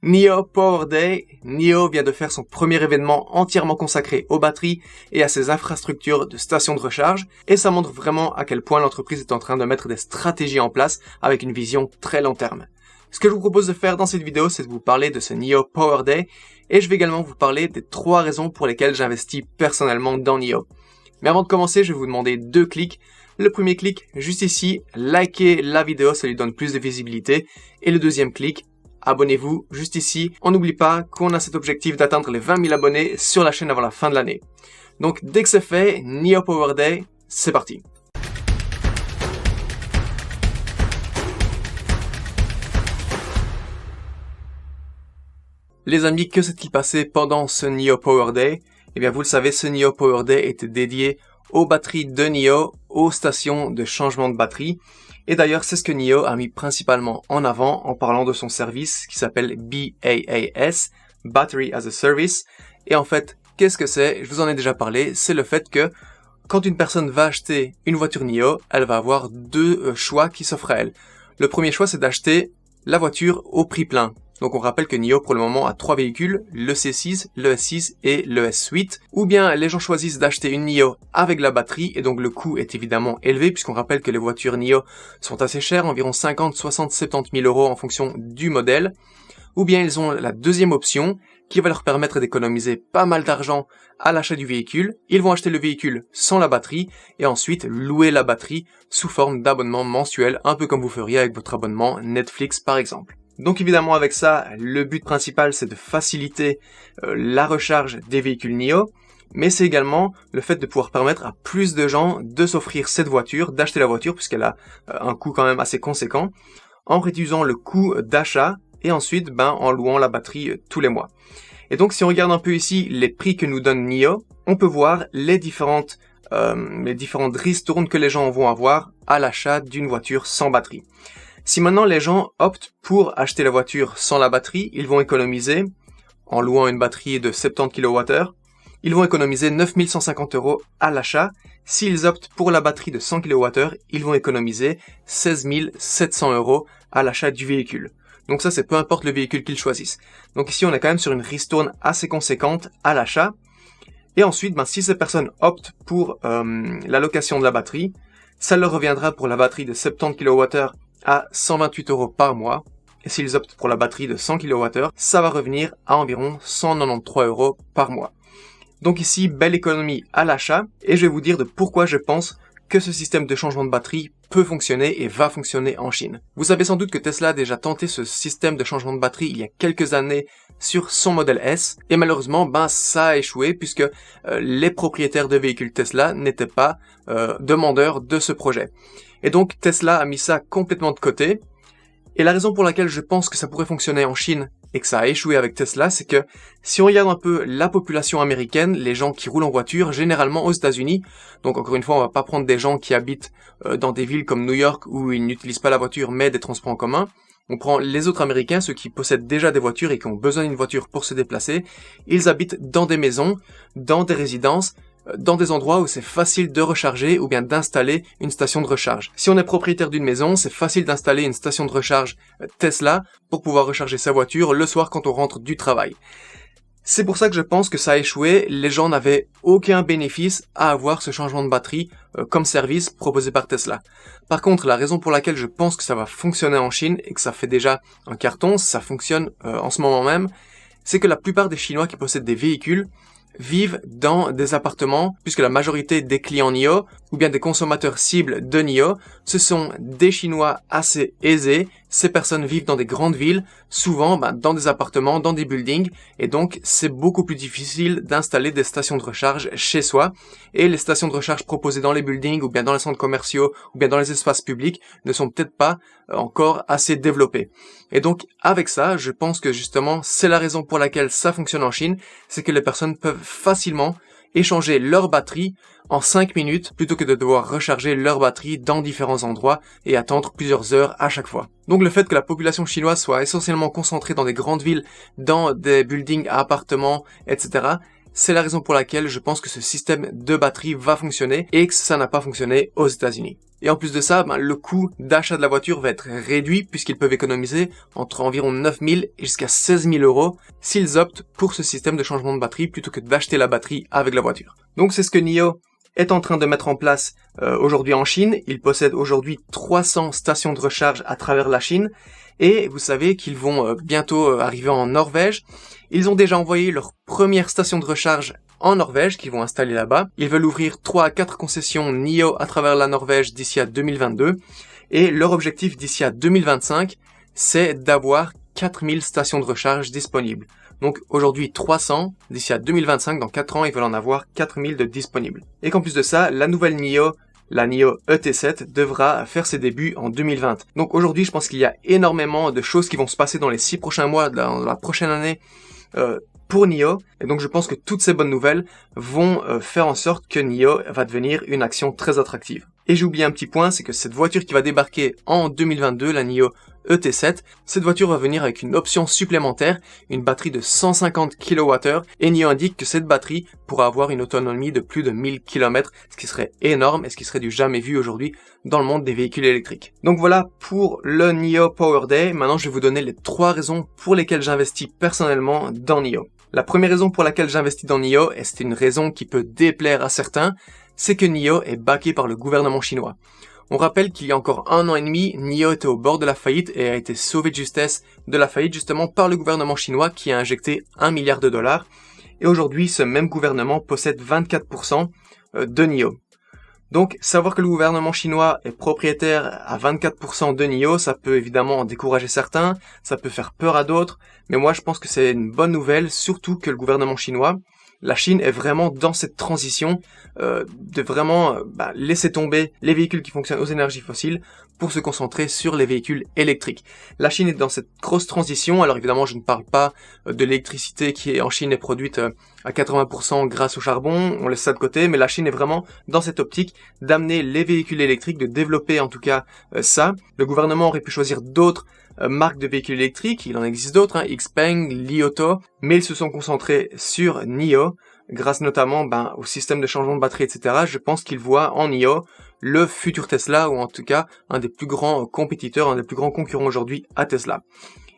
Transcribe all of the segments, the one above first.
NIO Power Day, NIO vient de faire son premier événement entièrement consacré aux batteries et à ses infrastructures de stations de recharge, et ça montre vraiment à quel point l'entreprise est en train de mettre des stratégies en place avec une vision très long terme. Ce que je vous propose de faire dans cette vidéo, c'est de vous parler de ce NIO Power Day, et je vais également vous parler des 3 raisons pour lesquelles j'investis personnellement dans NIO. Mais avant de commencer, je vais vous demander 2 clics. Le premier clic, juste ici, likez la vidéo, ça lui donne plus de visibilité, et le deuxième clic, abonnez-vous juste ici. On n'oublie pas qu'on a cet objectif d'atteindre les 20 000 abonnés sur la chaîne avant la fin de l'année. Donc dès que c'est fait, NIO Power Day, c'est parti. Les amis, que s'est-il passé pendant ce NIO Power Day? Eh bien vous le savez, ce NIO Power Day était dédié aux batteries de NIO, aux stations de changement de batterie. Et d'ailleurs, c'est ce que NIO a mis principalement en avant en parlant de son service qui s'appelle BaaS, Battery as a Service. Et en fait, qu'est-ce que c'est? Je vous en ai déjà parlé. C'est le fait que quand une personne va acheter une voiture NIO, elle va avoir 2 choix qui s'offrent à elle. Le premier choix, c'est d'acheter la voiture au prix plein. Donc on rappelle que NIO pour le moment a 3 véhicules, le C6, le S6 et le S8. Ou bien les gens choisissent d'acheter une NIO avec la batterie et donc le coût est évidemment élevé puisqu'on rappelle que les voitures NIO sont assez chères, environ 50, 60, 70 000 euros en fonction du modèle. Ou bien ils ont la deuxième option qui va leur permettre d'économiser pas mal d'argent à l'achat du véhicule. Ils vont acheter le véhicule sans la batterie et ensuite louer la batterie sous forme d'abonnement mensuel, un peu comme vous feriez avec votre abonnement Netflix par exemple. Donc évidemment avec ça, le but principal c'est de faciliter la recharge des véhicules NIO, mais c'est également le fait de pouvoir permettre à plus de gens de s'offrir cette voiture, d'acheter la voiture puisqu'elle a un coût quand même assez conséquent, en réduisant le coût d'achat et ensuite en louant la batterie tous les mois. Et donc si on regarde un peu ici les prix que nous donne NIO, on peut voir les différentes ristournes que les gens vont avoir à l'achat d'une voiture sans batterie. Si maintenant les gens optent pour acheter la voiture sans la batterie, ils vont économiser, en louant une batterie de 70 kWh, ils vont économiser 9 150 € à l'achat. S'ils optent pour la batterie de 100 kWh, ils vont économiser 16 700 € à l'achat du véhicule. Donc ça c'est peu importe le véhicule qu'ils choisissent. Donc ici on est quand même sur une ristourne assez conséquente à l'achat. Et ensuite, si ces personnes optent pour la location de la batterie, ça leur reviendra pour la batterie de 70 kWh à 128 € par mois. Et s'ils optent pour la batterie de 100 kWh, ça va revenir à environ 193 € par mois. Donc ici, belle économie à l'achat. Et je vais vous dire de pourquoi je pense que ce système de changement de batterie peut fonctionner et va fonctionner en Chine. Vous savez sans doute que Tesla a déjà tenté ce système de changement de batterie il y a quelques années sur son modèle S. Et malheureusement, ça a échoué puisque les propriétaires de véhicules Tesla n'étaient pas demandeurs de ce projet. Et donc Tesla a mis ça complètement de côté. Et la raison pour laquelle je pense que ça pourrait fonctionner en Chine et que ça a échoué avec Tesla, c'est que si on regarde un peu la population américaine, les gens qui roulent en voiture, généralement aux États-Unis, donc encore une fois, on va pas prendre des gens qui habitent dans des villes comme New York où ils n'utilisent pas la voiture mais des transports en commun. On prend les autres Américains, ceux qui possèdent déjà des voitures et qui ont besoin d'une voiture pour se déplacer. Ils habitent dans des maisons, dans des résidences, dans des endroits où c'est facile de recharger ou bien d'installer une station de recharge. Si on est propriétaire d'une maison, c'est facile d'installer une station de recharge Tesla pour pouvoir recharger sa voiture le soir quand on rentre du travail. C'est pour ça que je pense que ça a échoué, les gens n'avaient aucun bénéfice à avoir ce changement de batterie comme service proposé par Tesla. Par contre, la raison pour laquelle je pense que ça va fonctionner en Chine et que ça fait déjà un carton, ça fonctionne en ce moment même, c'est que la plupart des Chinois qui possèdent des véhicules vivent dans des appartements, puisque la majorité des clients NIO, ou bien des consommateurs cibles de NIO, ce sont des Chinois assez aisés. Ces personnes vivent dans des grandes villes, souvent dans des appartements, dans des buildings, et donc c'est beaucoup plus difficile d'installer des stations de recharge chez soi. Et les stations de recharge proposées dans les buildings, ou bien dans les centres commerciaux, ou bien dans les espaces publics, ne sont peut-être pas encore assez développées. Et donc avec ça, je pense que justement c'est la raison pour laquelle ça fonctionne en Chine, c'est que les personnes peuvent facilement échanger leur batterie en 5 minutes plutôt que de devoir recharger leur batterie dans différents endroits et attendre plusieurs heures à chaque fois. Donc le fait que la population chinoise soit essentiellement concentrée dans des grandes villes, dans des buildings à appartements, etc., c'est la raison pour laquelle je pense que ce système de batterie va fonctionner et que ça n'a pas fonctionné aux États-Unis. Et en plus de ça, le coût d'achat de la voiture va être réduit puisqu'ils peuvent économiser entre environ 9 000 et jusqu'à 16 000 euros s'ils optent pour ce système de changement de batterie plutôt que d'acheter la batterie avec la voiture. Donc c'est ce que NIO est en train de mettre en place aujourd'hui en Chine. Il possède aujourd'hui 300 stations de recharge à travers la Chine et vous savez qu'ils vont bientôt arriver en Norvège. Ils ont déjà envoyé leur première station de recharge en Norvège qu'ils vont installer là-bas. Ils veulent ouvrir 3 à 4 concessions NIO à travers la Norvège d'ici à 2022 et leur objectif d'ici à 2025 c'est d'avoir 4000 stations de recharge disponibles. Donc aujourd'hui 300, d'ici à 2025, dans 4 ans, ils veulent en avoir 4000 de disponibles. Et qu'en plus de ça, la nouvelle NIO, la NIO ET7, devra faire ses débuts en 2020. Donc aujourd'hui, je pense qu'il y a énormément de choses qui vont se passer dans les 6 prochains mois, dans la prochaine année, pour NIO. Et donc je pense que toutes ces bonnes nouvelles vont faire en sorte que NIO va devenir une action très attractive. Et j'ai oublié un petit point, c'est que cette voiture qui va débarquer en 2022, la NIO ET7, cette voiture va venir avec une option supplémentaire, une batterie de 150 kWh, et NIO indique que cette batterie pourra avoir une autonomie de plus de 1000 km, ce qui serait énorme et ce qui serait du jamais vu aujourd'hui dans le monde des véhicules électriques. Donc voilà pour le NIO Power Day. Maintenant, je vais vous donner les 3 raisons pour lesquelles j'investis personnellement dans NIO. La première raison pour laquelle j'investis dans NIO, et c'est une raison qui peut déplaire à certains, c'est que NIO est backé par le gouvernement chinois. On rappelle qu'il y a encore 1 an et demi, NIO était au bord de la faillite et a été sauvé de justesse de la faillite justement par le gouvernement chinois qui a injecté $1 milliard. Et aujourd'hui, ce même gouvernement possède 24% de NIO. Donc, savoir que le gouvernement chinois est propriétaire à 24% de NIO, ça peut évidemment décourager certains, ça peut faire peur à d'autres, mais moi je pense que c'est une bonne nouvelle, surtout que le gouvernement chinois, la Chine est vraiment dans cette transition de vraiment laisser tomber les véhicules qui fonctionnent aux énergies fossiles pour se concentrer sur les véhicules électriques. La Chine est dans cette grosse transition, alors évidemment je ne parle pas de l'électricité qui en Chine est produite à 80% grâce au charbon, on laisse ça de côté, mais la Chine est vraiment dans cette optique d'amener les véhicules électriques, de développer en tout cas ça. Le gouvernement aurait pu choisir d'autres marques de véhicules électriques, il en existe d'autres, Xpeng, Li Auto, mais ils se sont concentrés sur NIO, grâce notamment au système de changement de batterie, etc. Je pense qu'ils voient en NIO le futur Tesla, ou en tout cas un des plus grands compétiteurs, un des plus grands concurrents aujourd'hui à Tesla.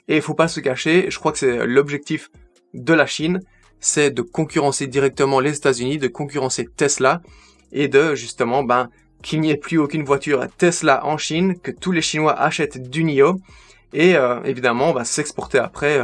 Et il faut pas se cacher, je crois que c'est l'objectif de la Chine, c'est de concurrencer directement les États-Unis, de concurrencer Tesla, et de justement qu'il n'y ait plus aucune voiture Tesla en Chine, que tous les Chinois achètent du NIO, et évidemment s'exporter après,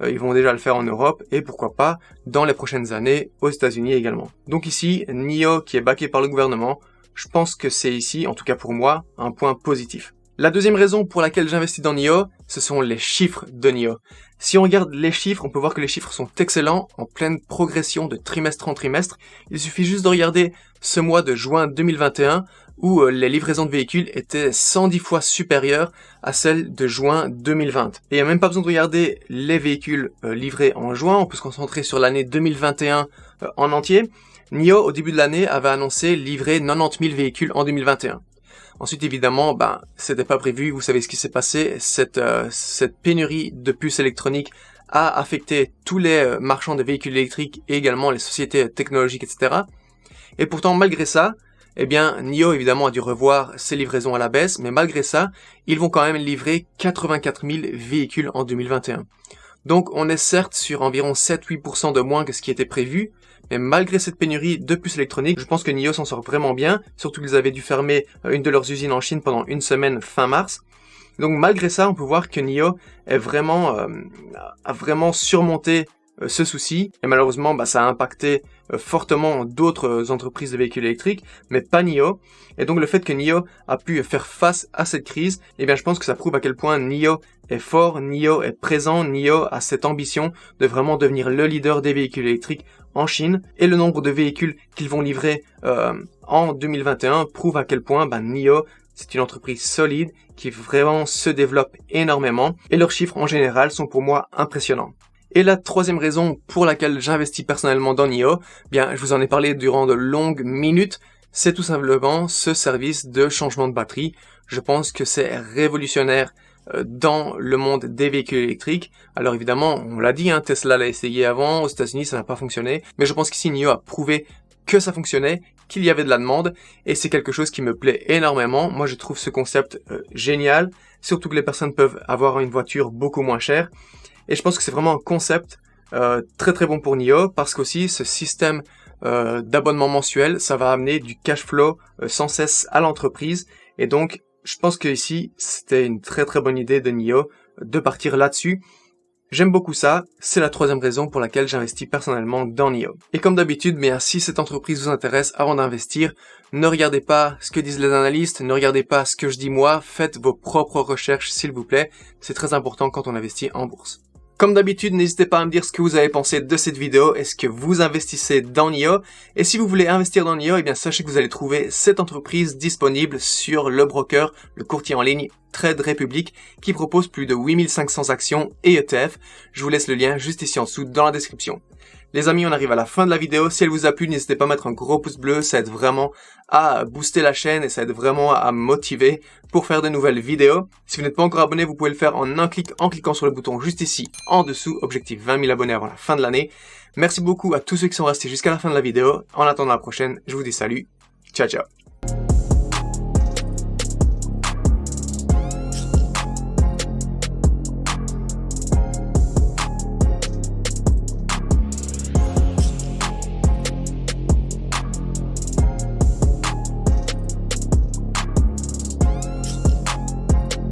ils vont déjà le faire en Europe et pourquoi pas dans les prochaines années aux États-Unis également. Donc ici, NIO qui est backé par le gouvernement, je pense que c'est ici, en tout cas pour moi, un point positif. La deuxième raison pour laquelle j'investis dans NIO, ce sont les chiffres de NIO. Si on regarde les chiffres, on peut voir que les chiffres sont excellents, en pleine progression de trimestre en trimestre. Il suffit juste de regarder ce mois de juin 2021 où les livraisons de véhicules étaient 110 fois supérieures à celles de juin 2020. Et il n'y a même pas besoin de regarder les véhicules livrés en juin, on peut se concentrer sur l'année 2021 en entier. NIO, au début de l'année, avait annoncé livrer 90 000 véhicules en 2021. Ensuite, évidemment, c'était pas prévu, vous savez ce qui s'est passé, cette pénurie de puces électroniques a affecté tous les marchands de véhicules électriques et également les sociétés technologiques, etc. Et pourtant, malgré ça, NIO, évidemment, a dû revoir ses livraisons à la baisse, mais malgré ça, ils vont quand même livrer 84 000 véhicules en 2021. Donc, on est certes sur environ 7-8% de moins que ce qui était prévu, mais malgré cette pénurie de puces électroniques, je pense que NIO s'en sort vraiment bien, surtout qu'ils avaient dû fermer une de leurs usines en Chine pendant une semaine fin mars. Donc, malgré ça, on peut voir que NIO a vraiment surmonté ce souci, et malheureusement ça a impacté fortement d'autres entreprises de véhicules électriques, mais pas NIO, et donc le fait que NIO a pu faire face à cette crise, je pense que ça prouve à quel point NIO est fort, NIO est présent, NIO a cette ambition de vraiment devenir le leader des véhicules électriques en Chine, et le nombre de véhicules qu'ils vont livrer en 2021 prouve à quel point NIO c'est une entreprise solide qui vraiment se développe énormément, et leurs chiffres en général sont pour moi impressionnants. Et la troisième raison pour laquelle j'investis personnellement dans NIO, je vous en ai parlé durant de longues minutes, c'est tout simplement ce service de changement de batterie. Je pense que c'est révolutionnaire dans le monde des véhicules électriques. Alors évidemment, on l'a dit, Tesla l'a essayé avant, aux États-Unis ça n'a pas fonctionné, mais je pense qu'ici NIO a prouvé que ça fonctionnait, qu'il y avait de la demande, et c'est quelque chose qui me plaît énormément. Moi je trouve ce concept génial, surtout que les personnes peuvent avoir une voiture beaucoup moins chère, et je pense que c'est vraiment un concept très très bon pour NIO, parce qu'aussi ce système d'abonnement mensuel, ça va amener du cash flow sans cesse à l'entreprise, et donc je pense que ici c'était une très très bonne idée de NIO de partir là-dessus. J'aime beaucoup ça, c'est la troisième raison pour laquelle j'investis personnellement dans NIO. Et comme d'habitude, mais si cette entreprise vous intéresse avant d'investir, ne regardez pas ce que disent les analystes, ne regardez pas ce que je dis moi, faites vos propres recherches s'il vous plaît, c'est très important quand on investit en bourse. Comme d'habitude, n'hésitez pas à me dire ce que vous avez pensé de cette vidéo, est-ce que vous investissez dans NIO? Et si vous voulez investir dans NIO, eh bien sachez que vous allez trouver cette entreprise disponible sur le broker, le courtier en ligne Trade Republic, qui propose plus de 8500 actions et ETF. Je vous laisse le lien juste ici en dessous dans la description. Les amis, on arrive à la fin de la vidéo. Si elle vous a plu, n'hésitez pas à mettre un gros pouce bleu. Ça aide vraiment à booster la chaîne et ça aide vraiment à me motiver pour faire de nouvelles vidéos. Si vous n'êtes pas encore abonné, vous pouvez le faire en un clic, en cliquant sur le bouton juste ici, en dessous. Objectif 20 000 abonnés avant la fin de l'année. Merci beaucoup à tous ceux qui sont restés jusqu'à la fin de la vidéo. En attendant la prochaine, je vous dis salut. Ciao, ciao.